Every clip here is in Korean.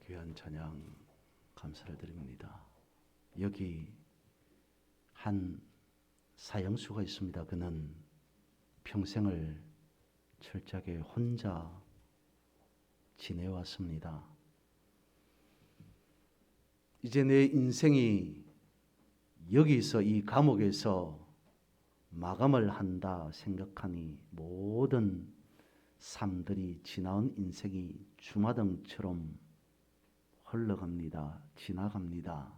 귀한 찬양 감사를 드립니다. 여기 한 사형수가 있습니다. 그는 평생을 철저하게 혼자 지내왔습니다. 이제 내 인생이 여기서 이 감옥에서 마감을 한다 생각하니 모든 삶들이 지나온 인생이 주마등처럼 흘러갑니다. 지나갑니다.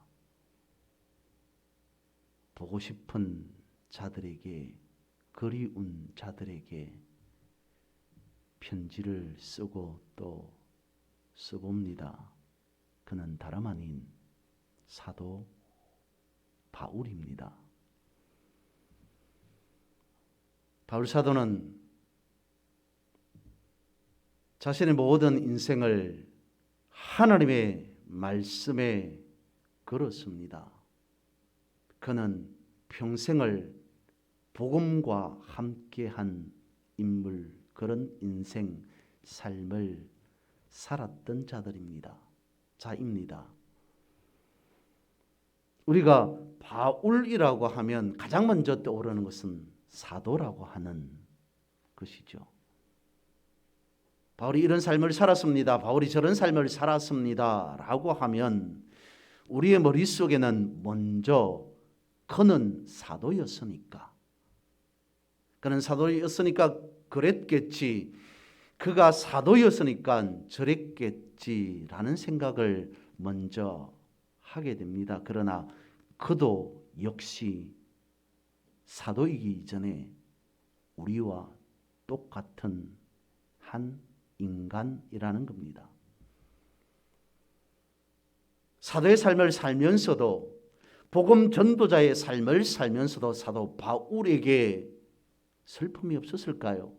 보고 싶은 자들에게, 그리운 자들에게 편지를 쓰고 또 써봅니다. 그는 다름 아닌 사도 바울입니다. 바울 사도는 자신의 모든 인생을 하나님의 말씀에 걸었습니다. 그는 평생을 복음과 함께한 인물, 그런 인생, 삶을 살았던 자입니다. 우리가 바울이라고 하면 가장 먼저 떠오르는 것은 사도라고 하는 것이죠. 바울이 이런 삶을 살았습니다. 바울이 저런 삶을 살았습니다. 라고 하면 우리의 머릿속에는 먼저 그는 사도였으니까 그랬겠지. 그가 사도였으니까 저랬겠지라는 생각을 먼저 하게 됩니다. 그러나 그도 역시 사도이기 전에 우리와 똑같은 한 인간이라는 겁니다. 사도의 삶을 살면서도, 복음 전도자의 삶을 살면서도 사도 바울에게 슬픔이 없었을까요?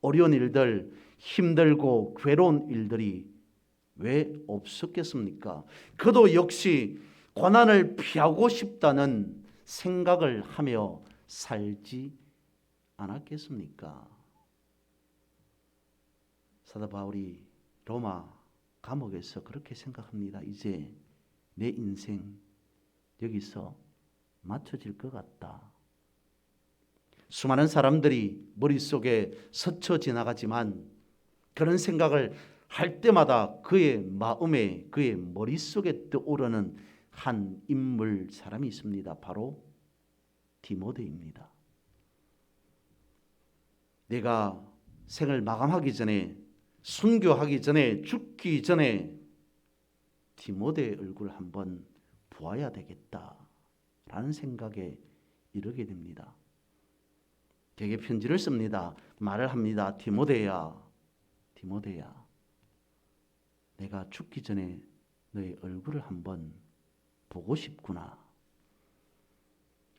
어려운 일들, 힘들고 괴로운 일들이 왜 없었겠습니까? 그도 역시 고난을 피하고 싶다는 생각을 하며 살지 않았겠습니까? 사도 바울이 로마 감옥에서 그렇게 생각합니다. 이제 내 인생 여기서 맞춰질 것 같다. 수많은 사람들이 머릿속에 스쳐 지나가지만 그런 생각을 할 때마다 그의 마음에, 그의 머릿속에 떠오르는 한 인물, 사람이 있습니다. 바로 디모데입니다. 내가 생을 마감하기 전에, 순교하기 전에, 죽기 전에 디모데의 얼굴을 한번 보아야 되겠다라는 생각에 이르게 됩니다. 그에게 편지를 씁니다. 말을 합니다. 디모데야, 내가 죽기 전에 너의 얼굴을 한번 보고 싶구나.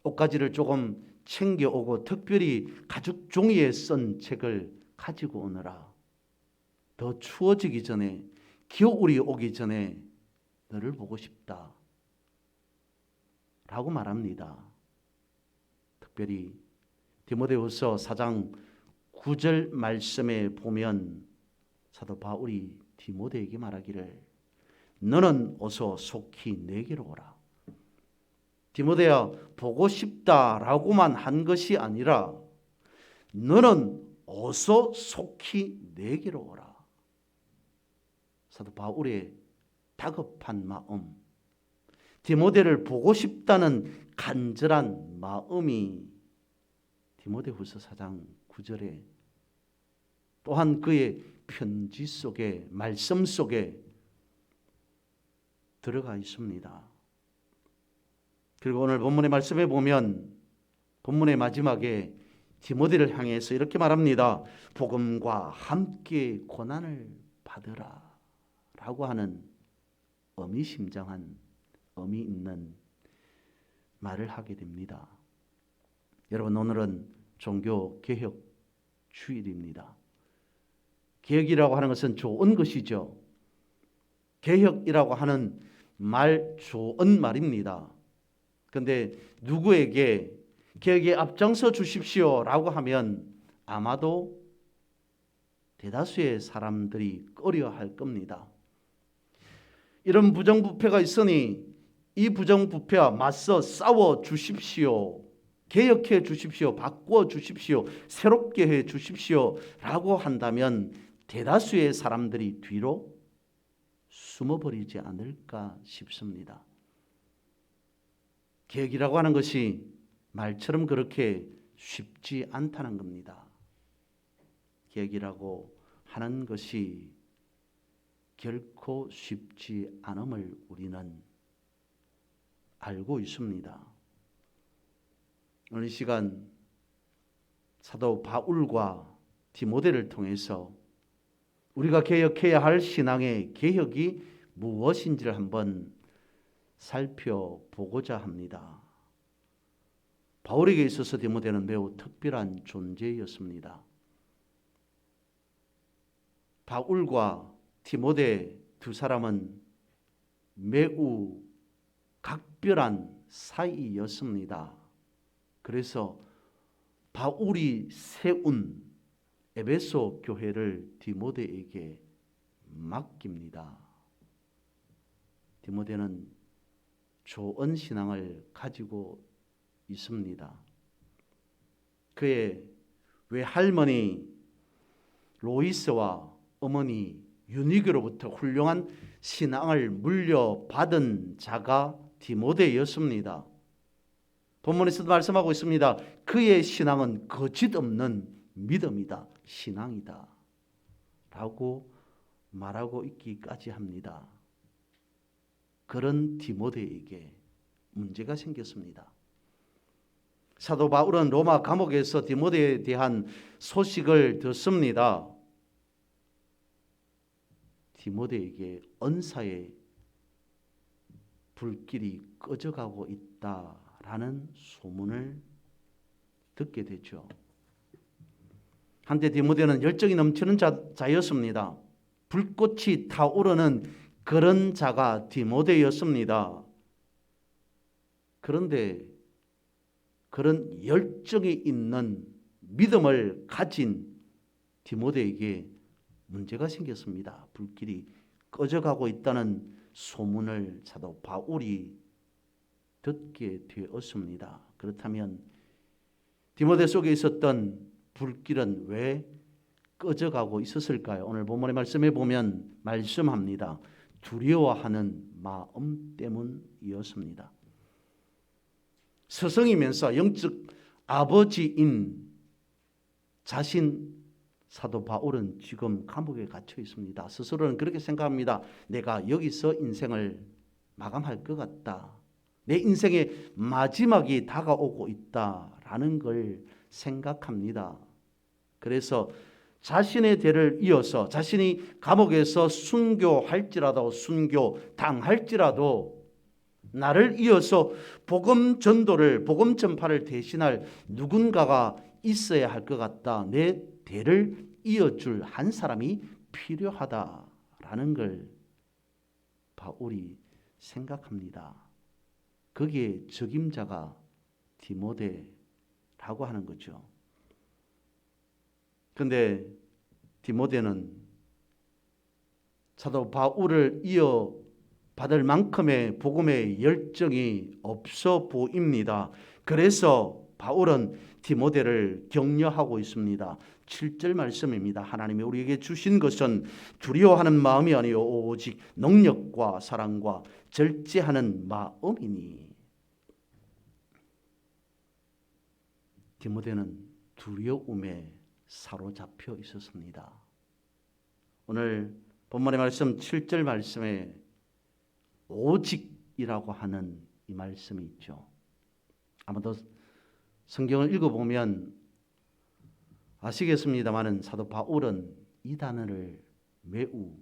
옷가지를 조금 챙겨오고 특별히 가죽 종이에 쓴 책을 가지고 오너라. 더 추워지기 전에, 겨울이 오기 전에 너를 보고 싶다 라고 말합니다. 특별히 디모데후서 4장 9절 말씀에 보면 사도 바울이 디모데에게 말하기를 너는 어서 속히 내게로 오라. 디모데야, 보고 싶다라고만 한 것이 아니라 너는 어서 속히 내게로 오라. 사도 바울의 다급한 마음, 디모데를 보고 싶다는 간절한 마음이 디모데후서 4장 9절에 또한 그의 편지 속에, 말씀 속에 들어가 있습니다. 그리고 오늘 본문의 말씀에 보면 본문의 마지막에 디모데를 향해서 이렇게 말합니다. 복음과 함께 고난을 받으라 라고 하는 의미심장한, 의미 있는 말을 하게 됩니다. 여러분, 오늘은 종교개혁 주일입니다. 개혁이라고 하는 것은 좋은 것이죠. 개혁이라고 하는 말, 좋은 말입니다. 그런데 누구에게 개혁에 앞장서 주십시오 라고 하면 아마도 대다수의 사람들이 꺼려할 겁니다. 이런 부정부패가 있으니 이 부정부패와 맞서 싸워 주십시오. 개혁해 주십시오. 바꿔 주십시오. 새롭게 해 주십시오. 라고 한다면 대다수의 사람들이 뒤로 숨어버리지 않을까 싶습니다. 개혁이라고 하는 것이 말처럼 그렇게 쉽지 않다는 겁니다. 개혁이라고 하는 것이 결코 쉽지 않음을 우리는 알고 있습니다. 오늘 이 시간 사도 바울과 디모데를 통해서 우리가 개혁해야 할 신앙의 개혁이 무엇인지를 한번 살펴보고자 합니다. 바울에게 있어서 디모데는 매우 특별한 존재였습니다. 바울과 디모데 두 사람은 매우 각별한 사이였습니다. 그래서 바울이 세운 에베소 교회를 디모데에게 맡깁니다. 디모데는 좋은 신앙을 가지고 있습니다. 그의 외할머니 로이스와 어머니 유니게로부터 훌륭한 신앙을 물려받은 자가 디모데였습니다. 본문에서도 말씀하고 있습니다. 그의 신앙은 거짓 없는 믿음이다, 신앙이다 라고 말하고 있기까지 합니다. 그런 디모데에게 문제가 생겼습니다. 사도 바울은 로마 감옥에서 디모데에 대한 소식을 듣습니다. 디모데에게 은사의 불길이 꺼져가고 있다라는 소문을 듣게 되죠. 한때 디모데는 열정이 넘치는 자였습니다. 불꽃이 타오르는 그런 자가 디모데였습니다. 그런데 그런 열정이 있는 믿음을 가진 디모데에게 문제가 생겼습니다. 불길이 꺼져가고 있다는 소문을 사도 바울이 듣게 되었습니다. 그렇다면 디모데 속에 있었던 불길은 왜 꺼져가고 있었을까요? 오늘 본문의 말씀에 보면 말씀합니다. 두려워하는 마음 때문이었습니다. 스승이면서 영적 아버지인 자신 사도 바울은 지금 감옥에 갇혀 있습니다. 스스로는 그렇게 생각합니다. 내가 여기서 인생을 마감할 것 같다. 내 인생의 마지막이 다가오고 있다라는 걸 생각합니다. 그래서 자신의 대를 이어서 자신이 감옥에서 순교할지라도 순교당할지라도 나를 이어서 복음 전도를 복음 전파를 대신할 누군가가 있어야 할 것 같다. 내 대를 이어줄 한 사람이 필요하다라는 걸 바울이 생각합니다. 거기에 적임자가 디모데라고 하는 거죠. 그런데 디모데는 사도 바울을 이어받을 만큼의 복음의 열정이 없어 보입니다. 그래서 바울은 디모데를 격려하고 있습니다. 7절 말씀입니다. 하나님이 우리에게 주신 것은 두려워하는 마음이 아니요 오직 능력과 사랑과 절제하는 마음이니. 디모데는 두려움에 사로잡혀 있었습니다. 오늘 본문의 말씀 7절 말씀에 오직이라고 하는 이 말씀이 있죠. 아마도 성경을 읽어보면 아시겠습니다마는 사도 바울은 이 단어를 매우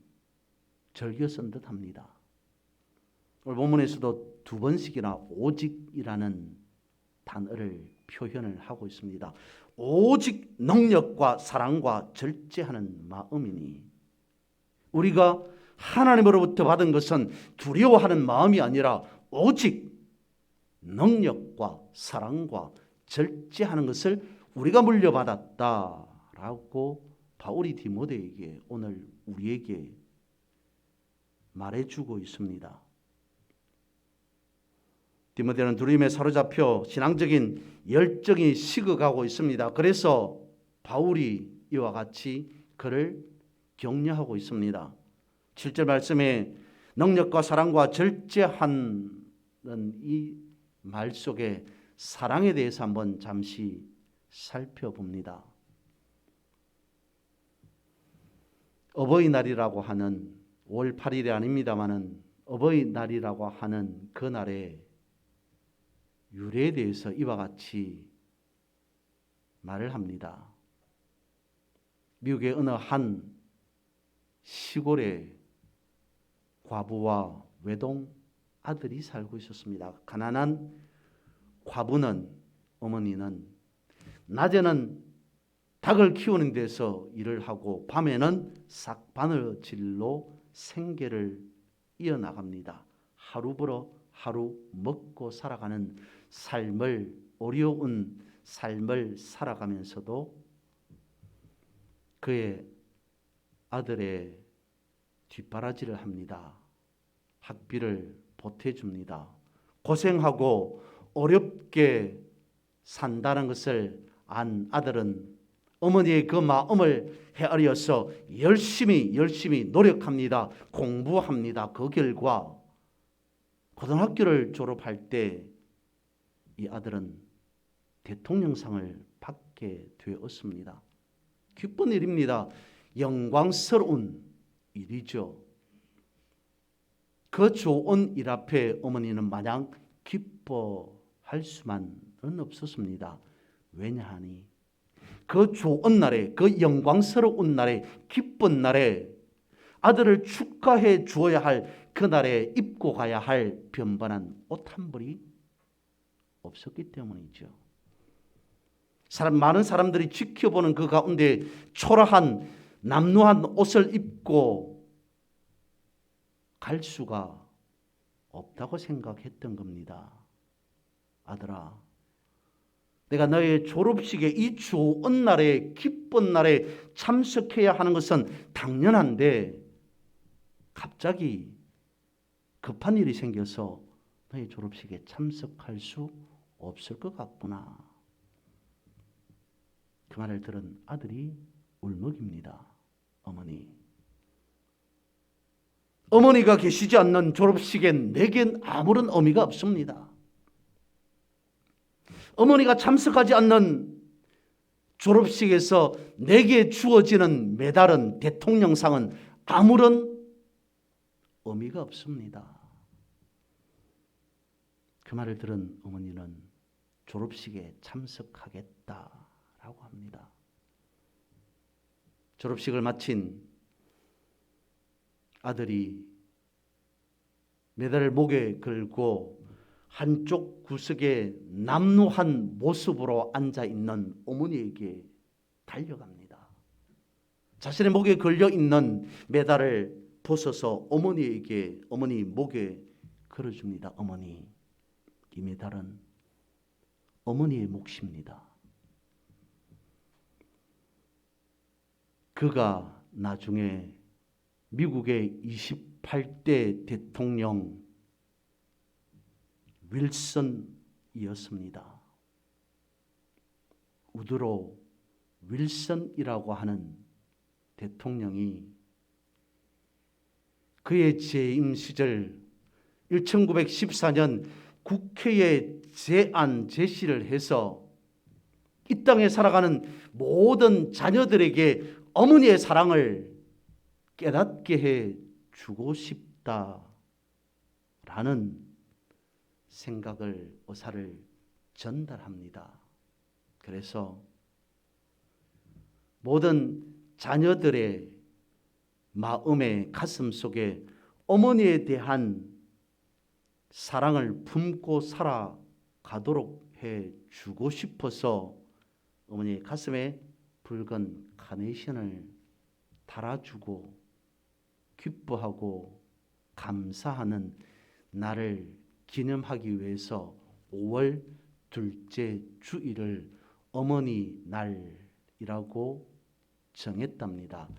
즐겨 쓴 듯합니다. 오늘 본문에서도 두 번씩이나 오직이라는 단어를 표현을 하고 있습니다. 오직 능력과 사랑과 절제하는 마음이니. 우리가 하나님으로부터 받은 것은 두려워하는 마음이 아니라 오직 능력과 사랑과 절제하는 것을 우리가 물려받았다라고 바울이 디모데에게 오늘 우리에게 말해주고 있습니다. 디모데는 두려움에 사로잡혀 신앙적인 열정이 식어가고 있습니다. 그래서 바울이 이와 같이 그를 격려하고 있습니다. 7절 말씀에 능력과 사랑과 절제하는 이 말 속에 사랑에 대해서 한번 잠시 살펴봅니다. 어버이날이라고 하는 5월 8일이 아닙니다마는 어버이날이라고 하는 그 날에 유래에 대해서 이와 같이 말을 합니다. 미국의 어느 한 시골에 과부와 외동 아들이 살고 있었습니다. 가난한 과부는, 어머니는 낮에는 닭을 키우는 데서 일을 하고 밤에는 싹바늘질로 생계를 이어나갑니다. 하루 벌어 하루 먹고 살아가는 삶을, 어려운 삶을 살아가면서도 그의 아들의 뒷바라지를 합니다. 학비를 보태줍니다. 고생하고 어렵게 산다는 것을 안 아들은 어머니의 그 마음을 헤아려서 열심히 노력합니다. 공부합니다. 그 결과 고등학교를 졸업할 때 이 아들은 대통령상을 받게 되었습니다. 기쁜 일입니다. 영광스러운 일이죠. 그 좋은 일 앞에 어머니는 마냥 기뻐할 수만은 없었습니다. 왜냐하니 그 좋은 날에, 그 영광스러운 날에, 기쁜 날에 아들을 축하해 주어야 할 그 날에 입고 가야 할 변반한 옷 한 벌이 없었기 때문이죠. 많은 사람들이 지켜보는 그 가운데 초라한 남루한 옷을 입고 갈 수가 없다고 생각했던 겁니다. 아들아, 내가 너의 졸업식에 이 좋은 날에, 기쁜 날에 참석해야 하는 것은 당연한데 갑자기 급한 일이 생겨서 너의 졸업식에 참석할 수 없을 것 같구나. 그 말을 들은 아들이 울먹입니다. 어머니가 계시지 않는 졸업식엔 내겐 아무런 의미가 없습니다. 어머니가 참석하지 않는 졸업식에서 내게 주어지는 메달은, 대통령상은 아무런 의미가 없습니다. 그 말을 들은 어머니는 졸업식에 참석하겠다라고 합니다. 졸업식을 마친 아들이 메달을 목에 걸고 한쪽 구석에 남루한 모습으로 앉아있는 어머니에게 달려갑니다. 자신의 목에 걸려있는 메달을 벗어서 어머니 목에 걸어줍니다. 어머니, 이 메달은 어머니의 몫입니다. 그가 나중에 미국의 28대 대통령 윌슨이었습니다. 우드로 윌슨이라고 하는 대통령이 그의 재임 시절 1914년 국회에 제안 제시를 해서 이 땅에 살아가는 모든 자녀들에게 어머니의 사랑을 깨닫게 해 주고 싶다라는 생각을, 의사를 전달합니다. 그래서 모든 자녀들의 마음의 가슴 속에 어머니에 대한 사랑을 품고 살아가도록 해 주고 싶어서 어머니의 가슴에 붉은 카네이션을 달아주고 기뻐하고 감사하는 날을 기념하기 위해서 5월 둘째 주일을 어머니 날이라고 정했답니다.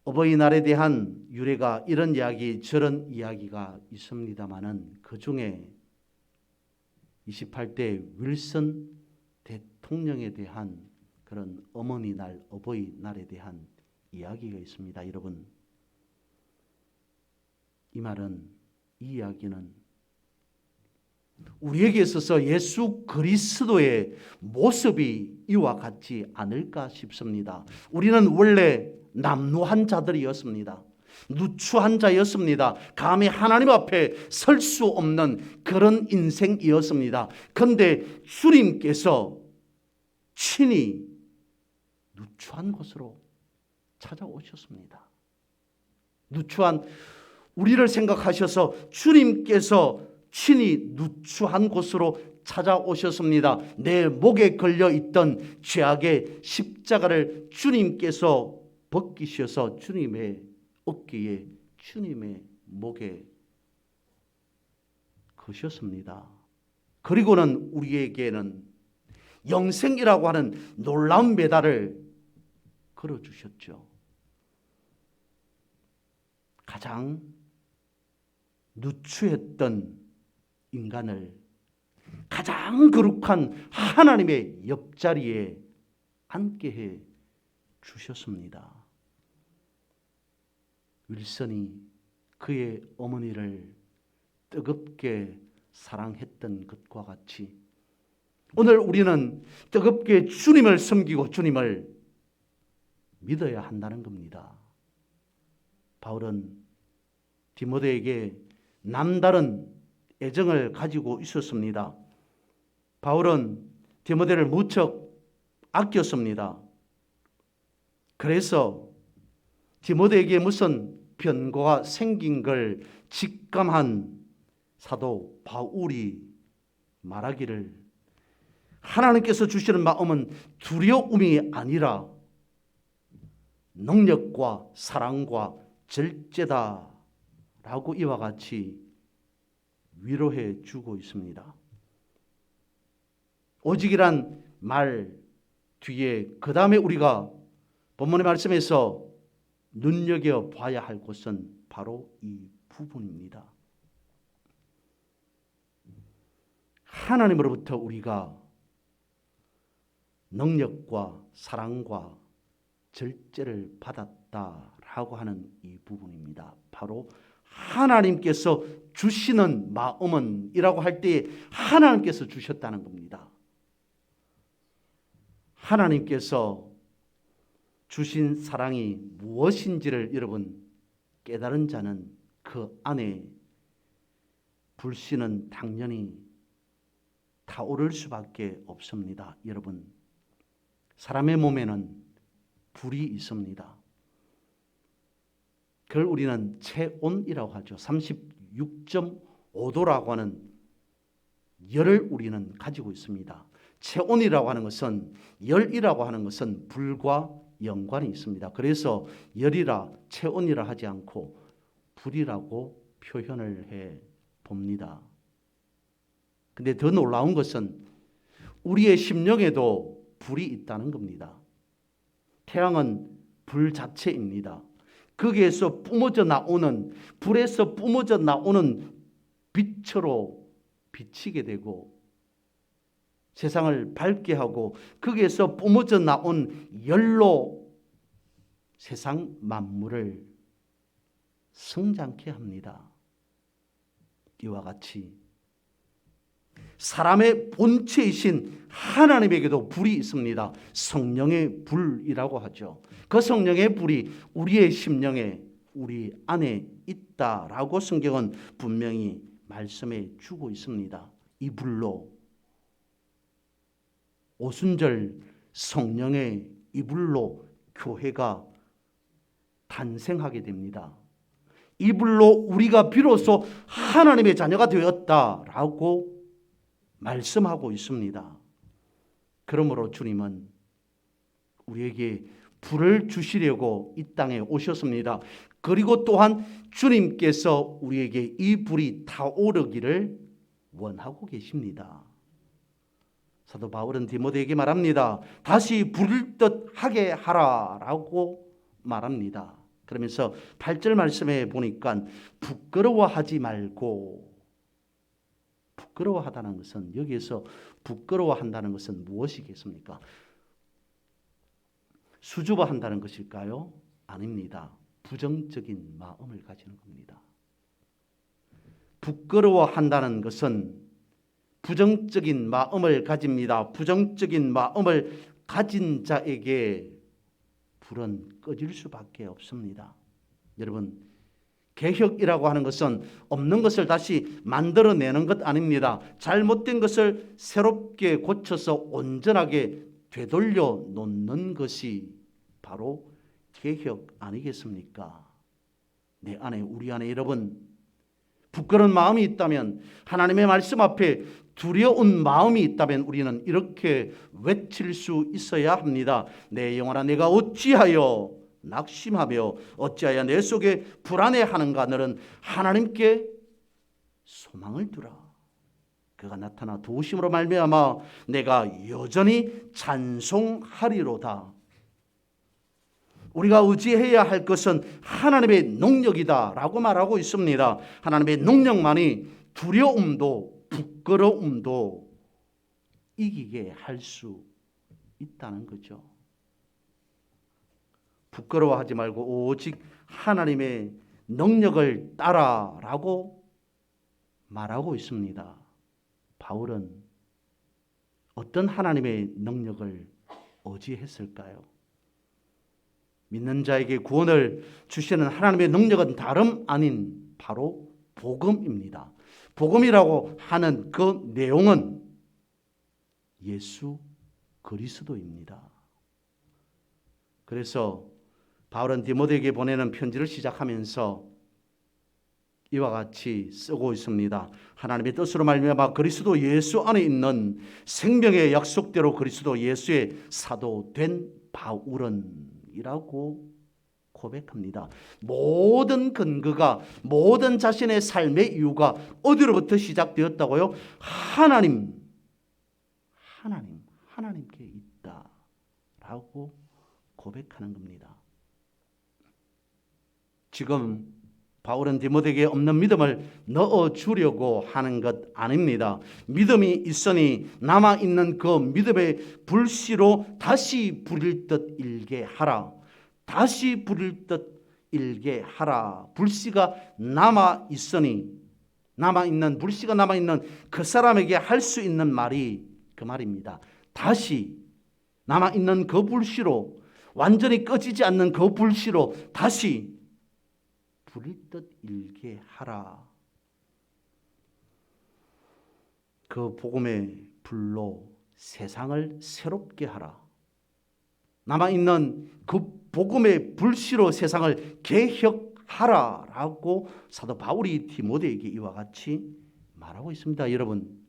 어버이날에 대한 유래가 이런 이야기 저런 이야기가 있습니다마는 그중에 28대 윌슨 대통령에 대한 그런 어머니날, 어버이날에 대한 이야기가 있습니다. 여러분, 이 말은, 이 이야기는 우리에게 있어서 예수 그리스도의 모습이 이와 같지 않을까 싶습니다. 우리는 원래 남루한 자들이었습니다. 누추한 자였습니다. 감히 하나님 앞에 설 수 없는 그런 인생이었습니다. 그런데 주님께서 친히 누추한 곳으로 찾아오셨습니다. 누추한 우리를 생각하셔서 주님께서 친히 누추한 곳으로 찾아오셨습니다. 내 목에 걸려있던 죄악의 십자가를 주님께서 벗기셔서 주님의 어깨에, 주님의 목에 거셨습니다. 그리고는 우리에게는 영생이라고 하는 놀라운 메달을 걸어주셨죠. 가장 누추했던 인간을 가장 거룩한 하나님의 옆자리에 앉게 해 주셨습니다. 윌슨이 그의 어머니를 뜨겁게 사랑했던 것과 같이 오늘 우리는 뜨겁게 주님을 섬기고 주님을 믿어야 한다는 겁니다. 바울은 디모데에게 남다른 애정을 가지고 있었습니다. 바울은 디모데를 무척 아꼈습니다. 그래서 디모데에게 무슨 변고가 생긴 걸 직감한 사도 바울이 말하기를 하나님께서 주시는 마음은 두려움이 아니라 능력과 사랑과 절제다 라고 이와 같이 위로해 주고 있습니다. 오직이란 말 뒤에 그 다음에 우리가 본문의 말씀에서 눈여겨봐야 할 것은 바로 이 부분입니다. 하나님으로부터 우리가 능력과 사랑과 절제를 받았다라고 하는 이 부분입니다. 바로 하나님께서 주시는 마음은 이라고 할 때 하나님께서 주셨다는 겁니다. 하나님께서 주신 사랑이 무엇인지를 여러분 깨달은 자는 그 안에 불씨는 당연히 타오를 수밖에 없습니다. 여러분, 사람의 몸에는 불이 있습니다. 그걸 우리는 체온이라고 하죠. 36.5도라고 하는 열을 우리는 가지고 있습니다. 체온이라고 하는 것은, 열이라고 하는 것은 불과 연관이 있습니다. 그래서 열이라 체온이라 하지 않고 불이라고 표현을 해 봅니다. 근데 더 놀라운 것은 우리의 심령에도 불이 있다는 겁니다. 태양은 불 자체입니다. 거기에서 뿜어져 나오는, 불에서 뿜어져 나오는 빛으로 비치게 되고 세상을 밝게 하고 거기에서 뿜어져 나온 열로 세상 만물을 성장케 합니다. 이와 같이 사람의 본체이신 하나님에게도 불이 있습니다. 성령의 불이라고 하죠. 그 성령의 불이 우리의 심령에, 우리 안에 있다라고 성경은 분명히 말씀해 주고 있습니다. 이 불로 오순절 성령의 이 불로 교회가 탄생하게 됩니다. 이 불로 우리가 비로소 하나님의 자녀가 되었다라고 말씀하고 있습니다. 그러므로 주님은 우리에게 불을 주시려고 이 땅에 오셨습니다. 그리고 또한 주님께서 우리에게 이 불이 타오르기를 원하고 계십니다. 사도 바울은 디모데에게 말합니다. 다시 부를 듯 하게 하라라고 말합니다. 그러면서 8절 말씀에 보니까 부끄러워하지 말고, 부끄러워하다는 것은, 여기에서 부끄러워한다는 것은 무엇이겠습니까? 수줍어한다는 것일까요? 아닙니다. 부정적인 마음을 가지는 겁니다. 부끄러워한다는 것은 부정적인 마음을 가집니다. 부정적인 마음을 가진 자에게 불은 꺼질 수밖에 없습니다. 여러분, 개혁이라고 하는 것은 없는 것을 다시 만들어내는 것 아닙니다. 잘못된 것을 새롭게 고쳐서 온전하게 되돌려 놓는 것이 바로 개혁 아니겠습니까? 내 안에, 우리 안에 여러분, 부끄러운 마음이 있다면, 하나님의 말씀 앞에 두려운 마음이 있다면 우리는 이렇게 외칠 수 있어야 합니다. 내 영혼아, 내가 어찌하여 낙심하며 어찌하여 내 속에 불안해하는가? 너는 하나님께 소망을 두라. 그가 나타나 도우심으로 말미암아 내가 여전히 찬송하리로다. 우리가 의지해야 할 것은 하나님의 능력이다 라고 말하고 있습니다. 하나님의 능력만이 두려움도 부끄러움도 이기게 할 수 있다는 거죠. 부끄러워하지 말고 오직 하나님의 능력을 따라라고 말하고 있습니다. 바울은 어떤 하나님의 능력을 의지했을까요? 믿는 자에게 구원을 주시는 하나님의 능력은 다름 아닌 바로 복음입니다. 복음이라고 하는 그 내용은 예수 그리스도입니다. 그래서 바울은 디모데에게 보내는 편지를 시작하면서 이와 같이 쓰고 있습니다. 하나님의 뜻으로 말미암아 그리스도 예수 안에 있는 생명의 약속대로 그리스도 예수의 사도 된 바울은 이라고 고백합니다. 모든 근거가, 모든 자신의 삶의 이유가 어디로부터 시작되었다고요? 하나님께 있다라고 고백하는 겁니다. 지금 바울은 디모데에게 없는 믿음을 넣어주려고 하는 것 아닙니다. 믿음이 있으니 남아있는 그 믿음의 불씨로 다시 부릴 듯 일게 하라. 다시 부릴 듯 일게 하라. 불씨가 남아있으니, 불씨가 남아있는 그 사람에게 할 수 있는 말이 그 말입니다. 다시 남아있는 그 불씨로, 완전히 꺼지지 않는 그 불씨로 다시 부릴 듯 일게 하라. 그 복음의 불로 세상을 새롭게 하라. 남아있는 그 복음의 불씨로 세상을 개혁하라라고 사도 바울이 디모데에게 이와 같이 말하고 있습니다. 여러분,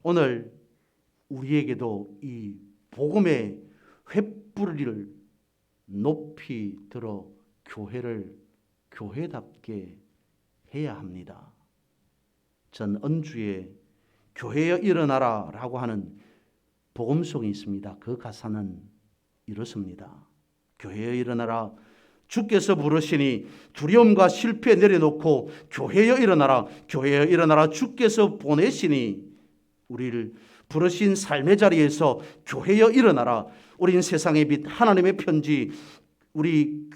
오늘 우리에게도 이 복음의 횃불을 높이 들어 교회를 교회답게 해야 합니다. 전 언주에 교회여 일어나라 라고 하는 복음송이 있습니다. 그 가사는 이렇습니다. 교회여 일어나라, 주께서 부르시니 두려움과 실패 내려놓고 교회여 일어나라, 교회여 일어나라, 주께서 보내시니 우리를 부르신 삶의 자리에서 교회여 일어나라. 우린 세상의 빛, 하나님의 편지, 우리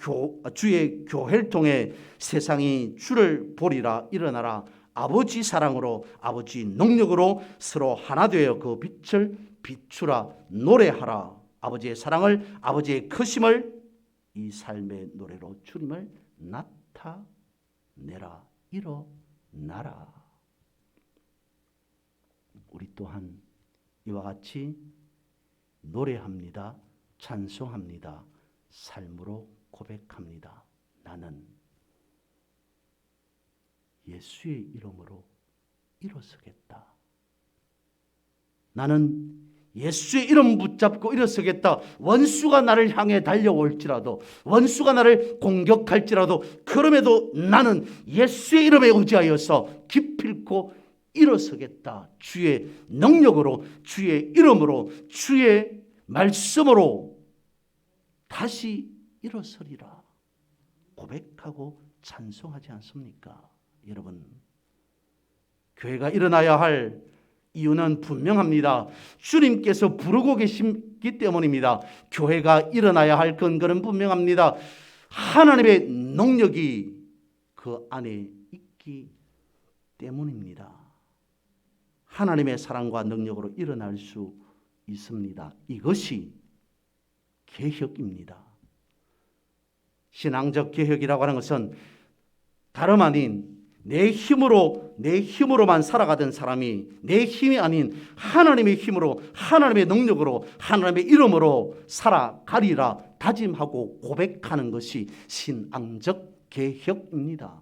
주의 교회를 통해 세상이 주를 보리라. 일어나라. 아버지 사랑으로, 아버지 능력으로 서로 하나 되어 그 빛을 비추라. 노래하라. 아버지의 사랑을, 아버지의 크심을 이 삶의 노래로 주님을 나타내라. 일어나라. 우리 또한 이와 같이 노래합니다. 찬송합니다. 삶으로 고백합니다. 나는 예수의 이름으로 일어서겠다. 나는 예수의 이름 붙잡고 일어서겠다. 원수가 나를 향해 달려올지라도, 원수가 나를 공격할지라도, 그럼에도 나는 예수의 이름에 의지하여서 기필코 일어서겠다. 주의 능력으로, 주의 이름으로, 주의 말씀으로 다시 일어서리라 고백하고 찬송하지 않습니까? 여러분, 교회가 일어나야 할 이유는 분명합니다. 주님께서 부르고 계시기 때문입니다. 교회가 일어나야 할 근거는 분명합니다. 하나님의 능력이 그 안에 있기 때문입니다. 하나님의 사랑과 능력으로 일어날 수 있습니다. 이것이 개혁입니다. 신앙적 개혁이라고 하는 것은 다름 아닌 내 힘으로만 살아가던 사람이 내 힘이 아닌 하나님의 힘으로, 하나님의 능력으로, 하나님의 이름으로 살아가리라 다짐하고 고백하는 것이 신앙적 개혁입니다.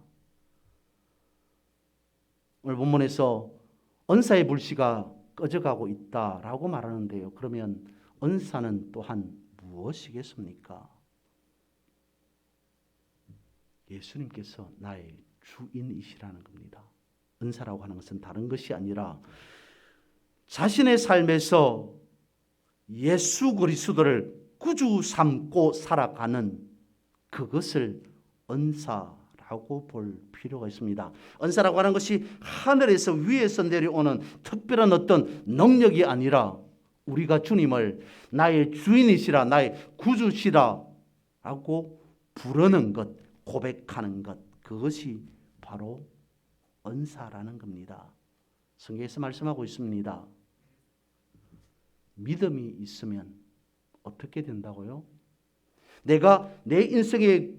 오늘 본문에서 은사의 불씨가 꺼져가고 있다라고 말하는데요. 그러면 은사는 또한 무엇이겠습니까? 예수님께서 나의 주인이시라는 겁니다. 은사라고 하는 것은 다른 것이 아니라 자신의 삶에서 예수 그리스도를 구주 삼고 살아가는 그것을 은사라고 볼 필요가 있습니다. 은사라고 하는 것이 하늘에서 위에서 내려오는 특별한 어떤 능력이 아니라 우리가 주님을 나의 주인이시라, 나의 구주시라 라고 부르는 것, 고백하는 것, 그것이 바로 은사라는 겁니다. 성경에서 말씀하고 있습니다. 믿음이 있으면 어떻게 된다고요? 내가 내 인생의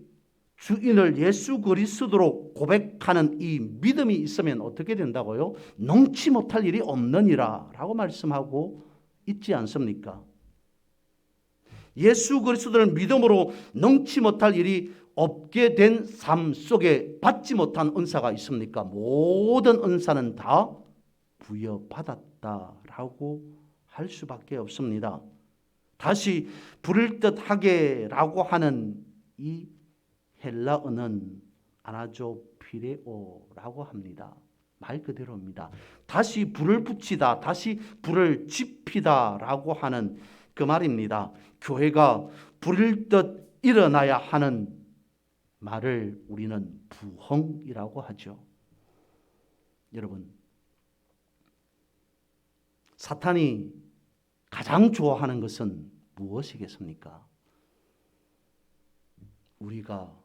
주인을 예수 그리스도로 고백하는 이 믿음이 있으면 어떻게 된다고요? 능치 못할 일이 없느니라 라고 말씀하고 있지 않습니까? 예수 그리스도를 믿음으로 능치 못할 일이 없게 된 삶 속에 받지 못한 은사가 있습니까? 모든 은사는 다 부여받았다라고 할 수밖에 없습니다. 다시 부를 듯하게라고 하는 이 헬라어는 아나조피레오라고 합니다. 말 그대로입니다. 다시 불을 붙이다, 다시 불을 지피다라고 하는 그 말입니다. 교회가 부를 듯 일어나야 하는 말을 우리는 부흥이라고 하죠. 여러분, 사탄이 가장 좋아하는 것은 무엇이겠습니까? 우리가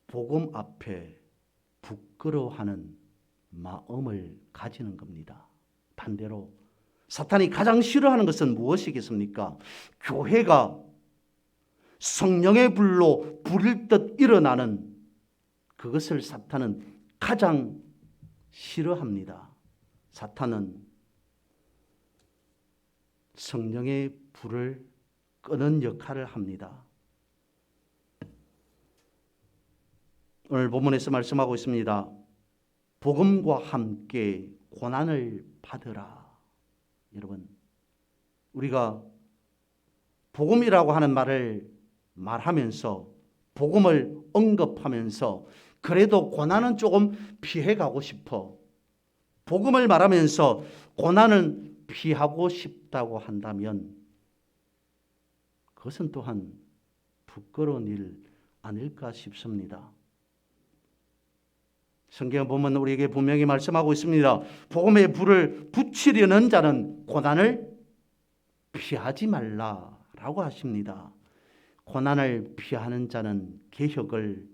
복음 앞에 부끄러워하는 마음을 가지는 겁니다. 반대로 사탄이 가장 싫어하는 것은 무엇이겠습니까? 교회가 성령의 불로 부를 듯 일어나는 그것을 사탄은 가장 싫어합니다. 사탄은 성령의 불을 끄는 역할을 합니다. 오늘 본문에서 말씀하고 있습니다. 복음과 함께 고난을 받으라. 여러분, 우리가 복음이라고 하는 말을 말하면서 복음을 언급하면서 그래도 고난은 조금 피해가고 싶어. 복음을 말하면서 고난은 피하고 싶다고 한다면 그것은 또한 부끄러운 일 아닐까 싶습니다. 성경 보면 우리에게 분명히 말씀하고 있습니다. 복음의 불을 붙이려는 자는 고난을 피하지 말라라고 하십니다. 고난을 피하는 자는 개혁을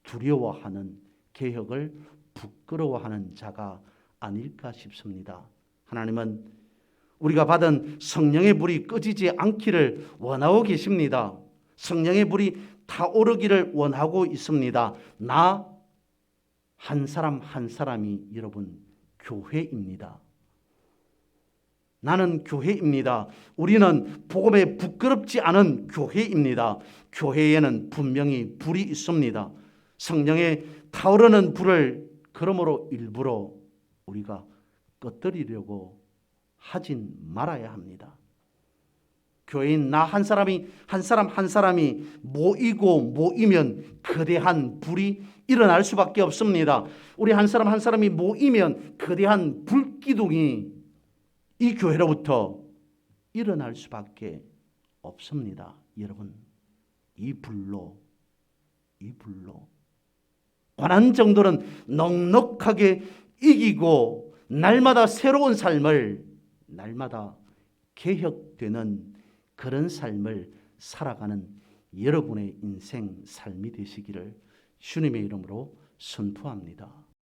두려워하는, 개혁을 부끄러워하는 자가 아닐까 싶습니다. 하나님은 우리가 받은 성령의 불이 꺼지지 않기를 원하고 계십니다. 성령의 불이 타오르기를 원하고 있습니다. 나 한 사람 한 사람이 여러분 교회입니다. 나는 교회입니다. 우리는 복음에 부끄럽지 않은 교회입니다. 교회에는 분명히 불이 있습니다. 성령의 타오르는 불을 그러므로 일부러 우리가 꺼뜨리려고 하진 말아야 합니다. 교회인 나 한 사람이 한 사람이 모이면 거대한 불이 일어날 수밖에 없습니다. 우리 한 사람이 모이면 거대한 불기둥이 이 교회로부터 일어날 수밖에 없습니다. 여러분, 이 불로 이 불로 고난 정도는 넉넉하게 이기고 날마다 새로운 삶을, 날마다 개혁되는 그런 삶을 살아가는 여러분의 인생 삶이 되시기를 주님의 이름으로 선포합니다.